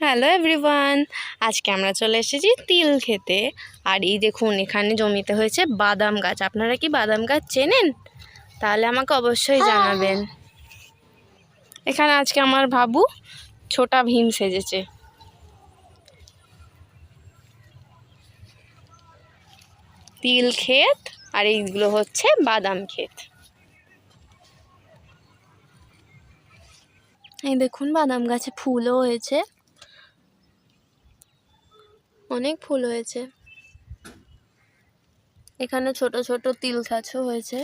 Hello everyone, আজকে আমরা চলে এসেছি তিল খেতে। আর এই দেখুন, এখানে জমিতে হয়েছে বাদাম গাছ। আপনারা কি বাদাম গাছ চেনেন? তাহলে আমাকে অবশ্যই জানাবেন। এখানে আজকে আমার বাবু ছোটা ভীম সেজেছে। তিল ক্ষেত আর এইগুলো হচ্ছে বাদাম ক্ষেত। এই দেখুন, বাদাম গাছে ফুলও হয়েছে, অনেক ফুল হয়েছে। এখানে ছোট ছোট তিল গাছও হয়েছে।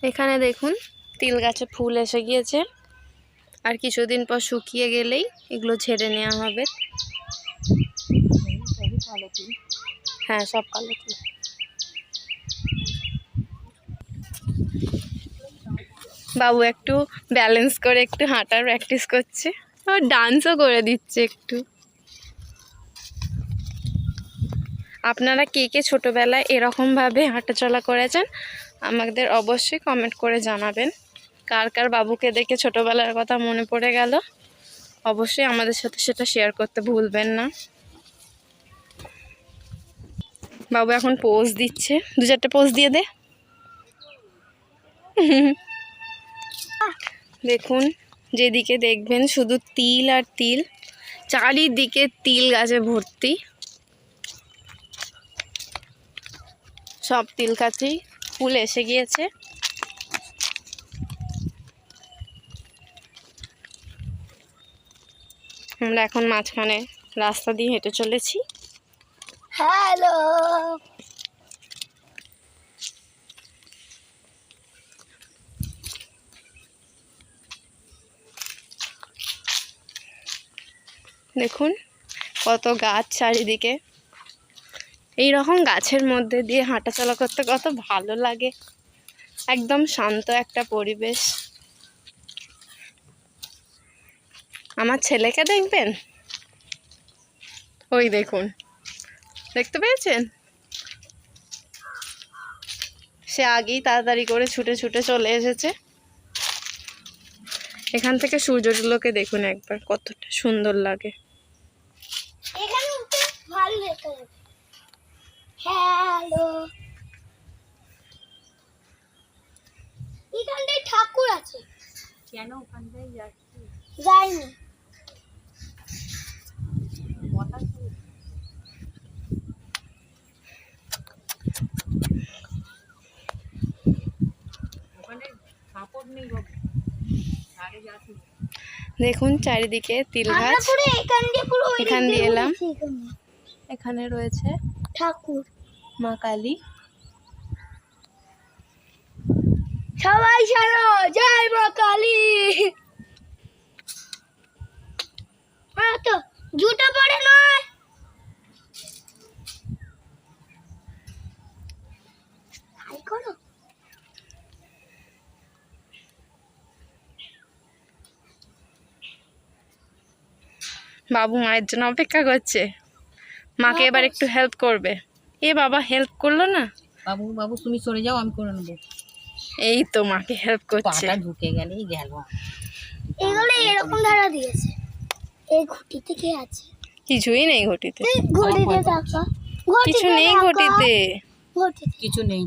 এখানে দেখুন, তিল গাছে ফুল এসে গিয়েছে, আর কিছুদিন পর শুকিয়ে গেলেই এগুলো ছেড়ে নেওয়া হবে। হ্যাঁ, সব কালো তিল। বাবু একটু ব্যালেন্স করে একটু হাঁটার প্র্যাকটিস করছে, আর ডান্সও করে দিচ্ছে একটু। আপনারা কে কে ছোটোবেলায় এরকমভাবে হাঁটাচলা করেছেন আমাদের অবশ্যই কমেন্ট করে জানাবেন। কার কার বাবুকে দেখে ছোটোবেলার কথা মনে পড়ে গেল, অবশ্যই আমাদের সাথে সেটা শেয়ার করতে ভুলবেন না। বাবু এখন পোজ দিচ্ছে, 2-4টে পোজ দিয়ে দে। দেখুন, যেদিকে দেখবেন শুধু তিল আর তিল, চারিদিকে তিল গাছে ভর্তি। সব তিল গাছেই ফুল এসে গিয়েছে। আমরা এখন মাঝখানে রাস্তা দিয়ে হেঁটে চলেছি। হ্যালো, দেখুন কত গাছ চারিদিকে। এই রকম গাছের মধ্যে দিয়ে হাঁটাচলা করতে কত ভালো লাগে, একদম শান্ত একটা পরিবেশ। আমার ছেলেকে দেখবেন, ওই দেখুন, দেখতে পেয়েছেন? সে আগেই তাড়াতাড়ি করে ছুটে ছুটে চলে এসেছে। এখান থেকে সূর্যগুলোকে দেখুন একবার, কতটা সুন্দর লাগে। এখানে উঠে ভালো দেখা যাবে। হ্যালো, এখানটায় ঠাকুর আছে। কেন ওখানটায় যাচ্ছি? যাইনি। দেখুন চারিদিকে তিল গাছ। এখান দিয়ে এলাম। এখানে রয়েছে ঠাকুর, মা কালী। সবাই শোনো, জয় মা কালী। তো জুতো পরে নয়। হাই করো। বাবু মায়ের জন্য অপেক্ষা করছে, মাকে এবার একটু হেল্প করবে। এ বাবা, হেল্প করলো না। বাবু বাবু তুমি চলে যাও, আমি করে নেবো। এই তো মাকে হেল্প করছে। পাটা ঢুকে গেলেই গেল। এগুলো এরকম ধারা দিয়েছে। এই ঘটিতে কে আছে? কিছুই নেই ঘটিতে। ঘটিতে টাকা, কিছু নেই ঘটিতে। ঘটিতে কিছু নেই।